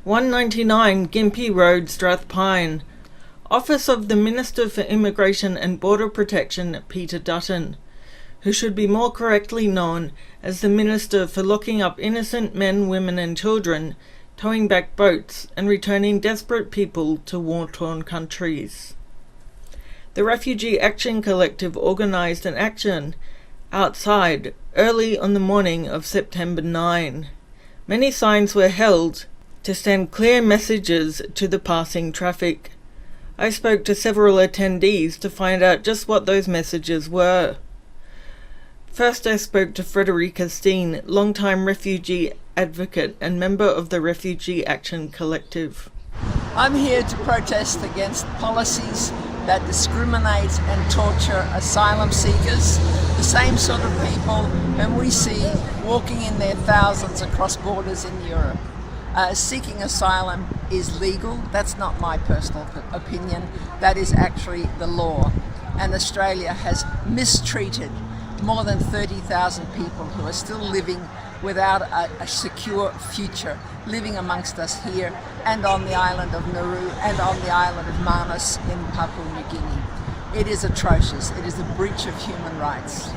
199 Gympie Road, Strathpine. Office of the Minister for Immigration and Border Protection, Peter Dutton, who should be more correctly known as the Minister for locking up innocent men, women and children, towing back boats and returning desperate people to war-torn countries. The Refugee Action Collective organised an action outside early on the morning of September 9. Many signs were held to send clear messages to the passing traffic. I spoke to several attendees to find out just what those messages were. First I spoke to Frederica Steen, longtime refugee advocate and member of the Refugee Action Collective. I'm here to protest against policies that discriminate and torture asylum seekers, the same sort of people whom we see walking in their thousands across borders in Europe. Seeking asylum is legal. That's not my personal opinion. That is actually the law. And Australia has mistreated more than 30,000 people who are still living without a secure future, living amongst us here and on the island of Nauru and on the island of Manus in Papua New Guinea. It is atrocious. It is a breach of human rights.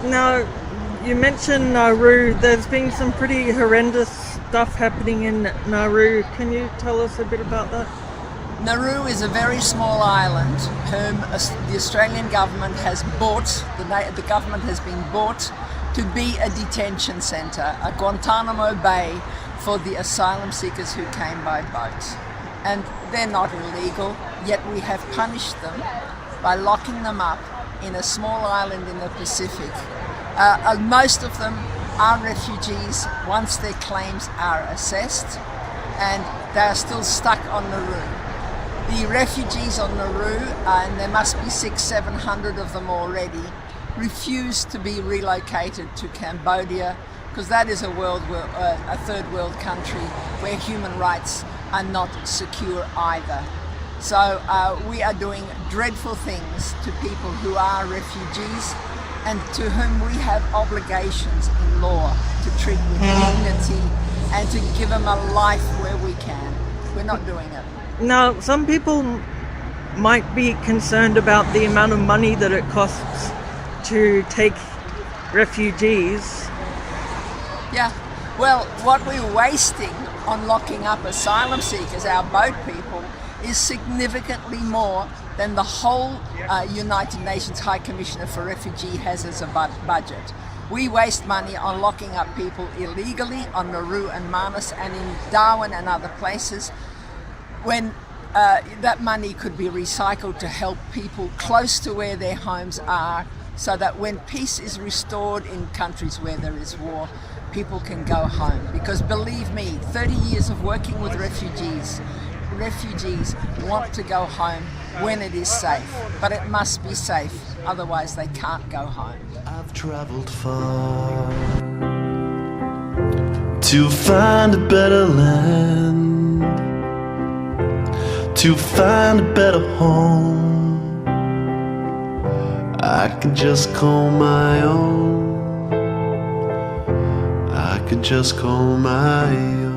Now, you mentioned Nauru. There's been some pretty horrendous stuff happening in Nauru. Can you tell us a bit about that? Nauru is a very small island whom the Australian government has bought, the government has been bought to be a detention centre, a Guantanamo Bay for the asylum seekers who came by boat. And they're not illegal, yet we have punished them by locking them up in a small island in the Pacific. Most of them are refugees once their claims are assessed, and they are still stuck on Nauru. The refugees on Nauru, and there must be 600-700 of them already, refuse to be relocated to Cambodia because that is a third world country where human rights are not secure either. So we are doing dreadful things to people who are refugees and to whom we have obligations in law to treat with dignity and to give them a life where we can. We're not doing it. Now, some people might be concerned about the amount of money that it costs to take refugees. Yeah, well, what we're wasting on locking up asylum seekers, our boat people, is significantly more than the whole United Nations High Commissioner for Refugee has as a budget. We waste money on locking up people illegally on Nauru and Manus and in Darwin and other places, when that money could be recycled to help people close to where their homes are, so that when peace is restored in countries where there is war, people can go home. Because believe me, 30 years of working with refugees want to go home when it is safe, but it must be safe, otherwise they can't go home. I've traveled far to find a better land, to find a better home I can just call my own. I can just call my own.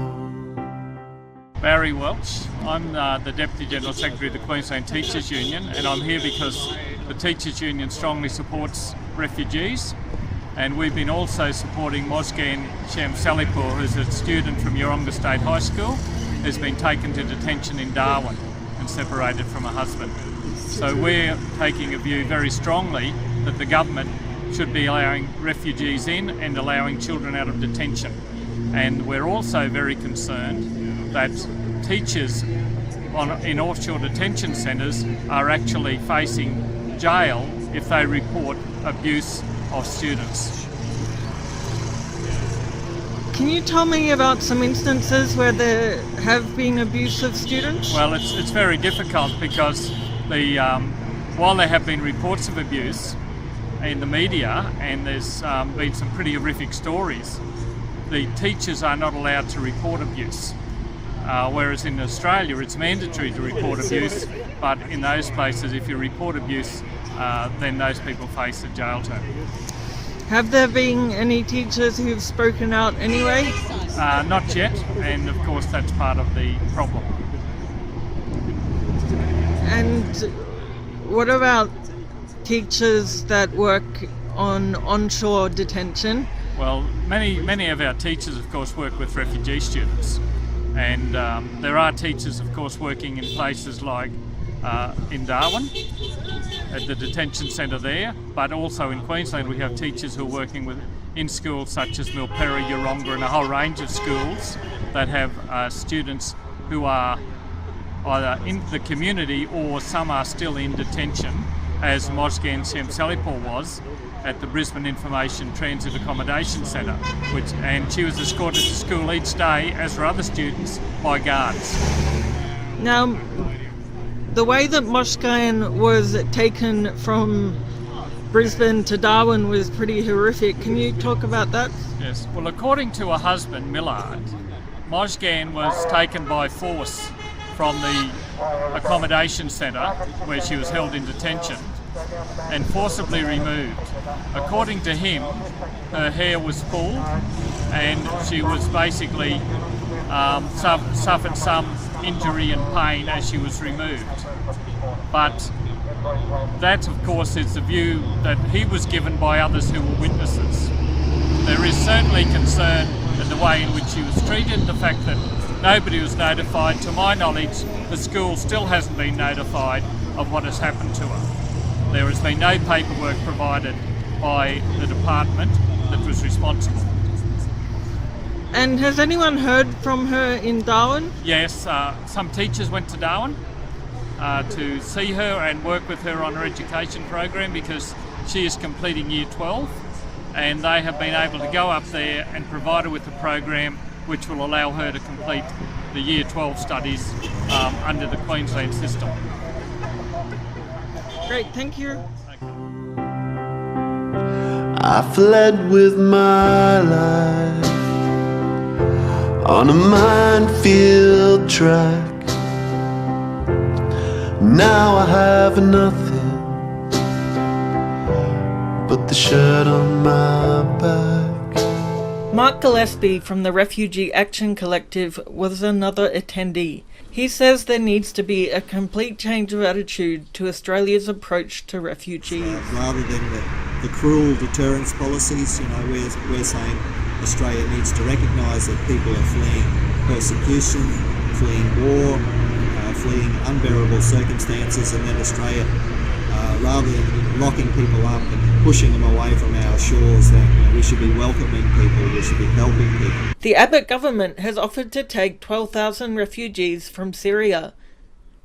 Barry Welch. I'm the Deputy General Secretary of the Queensland Teachers Union, and I'm here because the Teachers Union strongly supports refugees, and we've been also supporting Mosgan Shamsalipur, who's a student from Yeronga State High School, who's been taken to detention in Darwin and separated from her husband. So we're taking a view very strongly that the government should be allowing refugees in and allowing children out of detention. And we're also very concerned that teachers in offshore detention centres are actually facing jail if they report abuse of students. Can you tell me about some instances where there have been abuse of students? Well, it's very difficult because while there have been reports of abuse in the media, and there's been some pretty horrific stories, the teachers are not allowed to report abuse. Whereas in Australia it's mandatory to report abuse, but in those places if you report abuse then those people face a jail term. Have there been any teachers who've spoken out anyway? Not yet, and of course that's part of the problem. And what about teachers that work on onshore detention? Well, many of our teachers, of course, work with refugee students, and there are teachers, of course, working in places like in Darwin, at the detention centre there, but also in Queensland we have teachers who are working in schools such as Milperra, Yeronga, and a whole range of schools that have students who are either in the community or some are still in detention, as Mosgan Semselipur was at the Brisbane Information Transit Accommodation Centre, and she was escorted to school each day, as were other students, by guards. Now, the way that Mosgan was taken from Brisbane to Darwin was pretty horrific. Can you talk about that? Yes. Well, according to her husband, Millard, Mosgan was taken by force from the accommodation centre where she was held in detention and forcibly removed. According to him, her hair was pulled and she was basically suffered some injury and pain as she was removed. But that, of course, is the view that he was given by others who were witnesses. There is certainly concern at the way in which she was treated, the fact that nobody was notified. To my knowledge, the school still hasn't been notified of what has happened to her. There has been no paperwork provided by the department that was responsible. And has anyone heard from her in Darwin? Yes, some teachers went to Darwin to see her and work with her on her education program because she is completing Year 12, and they have been able to go up there and provide her with a program which will allow her to complete the Year 12 studies under the Queensland system. Great, thank you. I fled with my life on a minefield track. Now I have nothing but the shirt on my back. Mark Gillespie from the Refugee Action Collective was another attendee. He says there needs to be a complete change of attitude to Australia's approach to refugees. Rather than the cruel deterrence policies, we're saying Australia needs to recognise that people are fleeing persecution, fleeing war, fleeing unbearable circumstances, and then Australia, rather than locking people up and pushing them away from our shores, that we should be welcoming people, we should be helping people. The Abbott government has offered to take 12,000 refugees from Syria.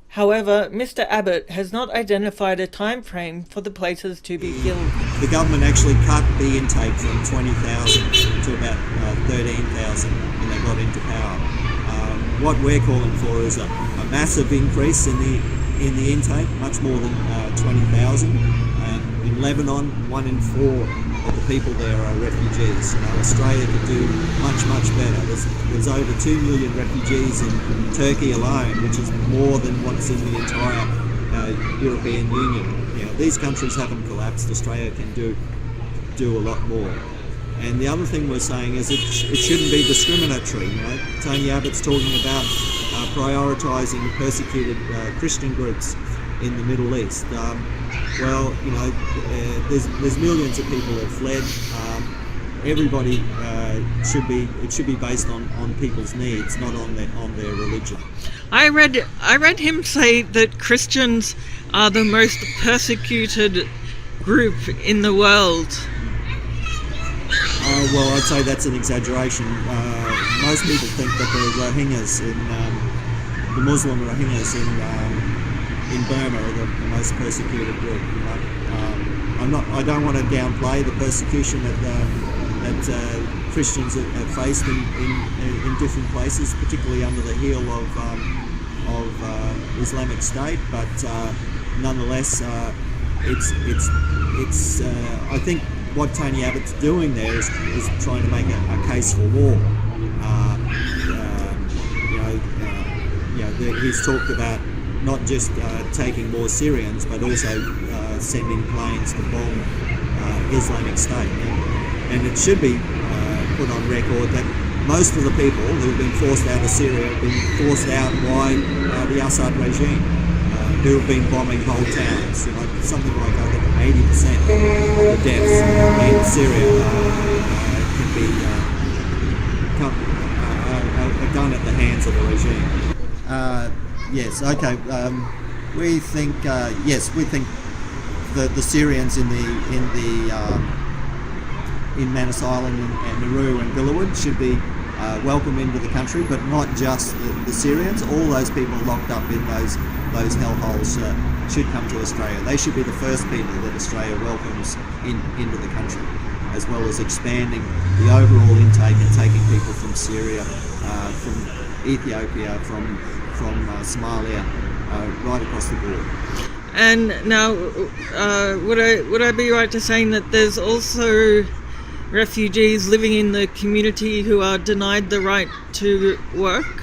However, Mr. Abbott has not identified a time frame for the places to be filled. The government actually cut the intake from 20,000 to about 13,000 when they got into power. What we're calling for is a massive increase in the intake, much more than 20,000. In Lebanon, 1 in 4 of the people there are refugees. Australia could do much better. There's over 2 million refugees in Turkey alone, which is more than what's in the entire European Union. These countries haven't collapsed. Australia can do a lot more. And the other thing we're saying is it shouldn't be discriminatory. Tony Abbott's talking about prioritising persecuted Christian groups in the Middle East. There's millions of people that have fled. Everybody it should be based on people's needs, not on their religion. I read him say that Christians are the most persecuted group in the world. Well, I'd say that's an exaggeration. Most people think that the Rohingyas, the Muslim Rohingyas in Burma are the most persecuted group. I don't want to downplay the persecution that Christians have faced in different places, particularly under the heel of Islamic State. But nonetheless, it's I think what Tony Abbott's doing there is trying to make a case for war. He's talked about not just taking more Syrians, but also sending planes to bomb Islamic State. And it should be put on record that most of the people who've been forced out of Syria have been forced out by the Assad regime, who have been bombing whole towns. You know, something like, I think, 80% of the deaths in Syria can be are done at the hands of the regime. Yes, okay. We think the Syrians in Manus Island and Nauru and Villawood should be welcomed into the country, but not just the Syrians. All those people locked up in those hellholes should come to Australia. They should be the first people that Australia welcomes into the country, as well as expanding the overall intake and taking people from Syria, from Ethiopia, from Somalia, right across the board. And now, would I be right to saying that there's also refugees living in the community who are denied the right to work?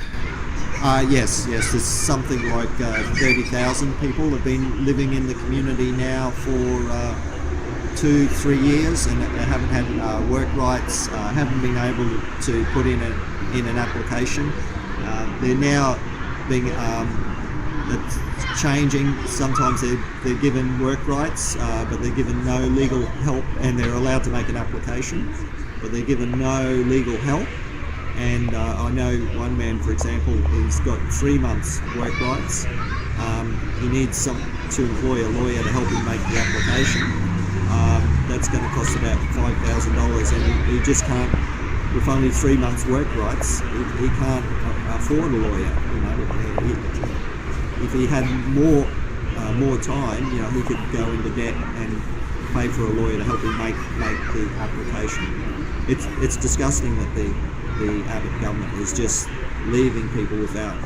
Yes. There's something like 30,000 people have been living in the community now for 2-3 years, and they haven't had work rights, haven't been able to put in an application. They're now being changing. Sometimes they're given work rights, but they're given no legal help, and they're allowed to make an application, but they're given no legal help. And I know one man, for example, who's got 3 months work rights. He needs to employ a lawyer to help him make the application. That's going to cost about $5,000, and he just can't. With only 3 months work rights, he can't afford a lawyer. You know, if he had more time, you know, he could go into debt and pay for a lawyer to help him make the application. It's disgusting that the Abbott government is just leaving people without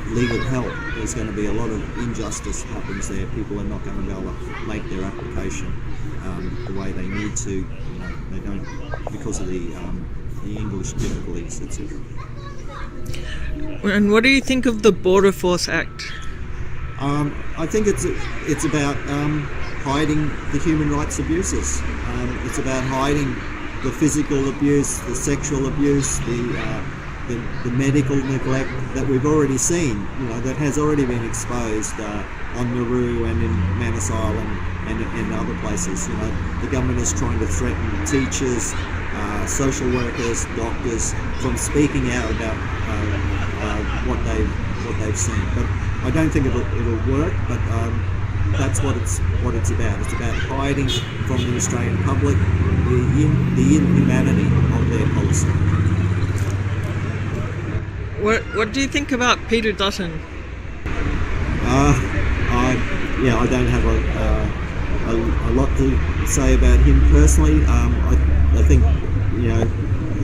legal help. There's going to be a lot of injustice happens there. People are not going to be able to make their application the way they need to. You know, they don't, because of the English difficulties, etc. And what do you think of the Border Force Act? I think it's about hiding the human rights abuses. It's about hiding the physical abuse, the sexual abuse, the medical neglect that we've already seen. You know, that has already been exposed on Nauru and in Manus Island and in other places. You know, the government is trying to threaten teachers, social workers, doctors from speaking out about what they've seen. But I don't think it'll work. But that's what it's about. It's about hiding from the Australian public the inhumanity of their policy. What do you think about Peter Dutton? I don't have a lot to say about him personally. I think, you know,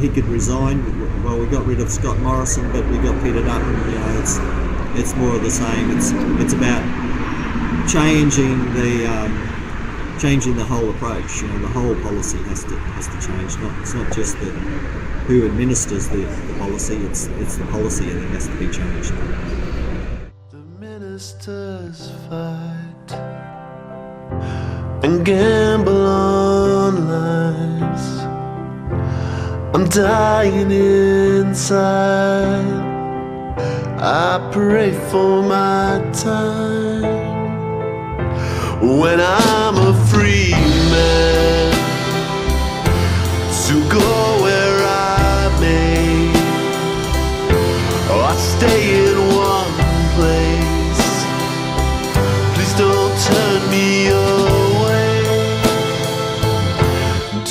he could resign. Well, we got rid of Scott Morrison, but we got Peter Dutton. You know, it's more of the same. It's about changing the whole approach. You know, the whole policy has to change. It's not just who administers the policy. It's the policy that has to be changed. The ministers fight and gamble on lives. I'm dying inside. I pray for my time when I'm a free man to go where I may. I stay in one place. Please don't turn me away.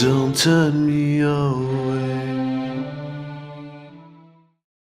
Don't turn me away.